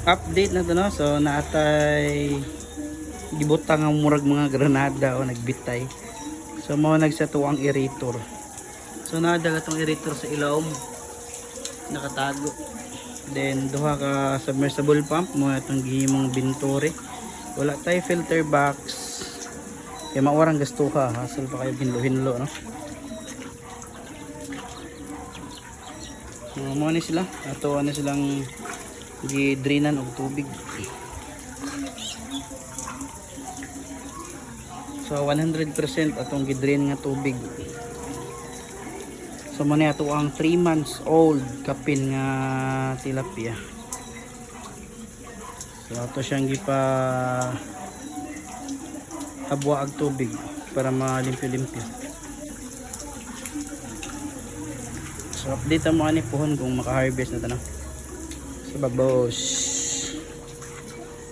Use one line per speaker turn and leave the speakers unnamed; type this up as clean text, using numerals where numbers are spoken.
Update na to no. So naatay gibutang ang murag mga granada o nagbitay. So mao nagsato ang aerator. So nadaga tong aerator sa ilawom nakatago. Then duha ka submersible pump mo itong gihimong bintore. Wala tay filter box. Kaya mawarang gasto ka, hassle pa kayo hinlo-hinlo no. Mo ni sila, ato ano silang gidrinan og tubig. So 100% atong gidrain nga tubig. So mo ni ato ang 3 months old kapin nga tilapia. So ato siyang gipa habwa ag tubig para malimpyo-limpyo. So update mo ani pohon kung maka-harvest na ta na. So babos.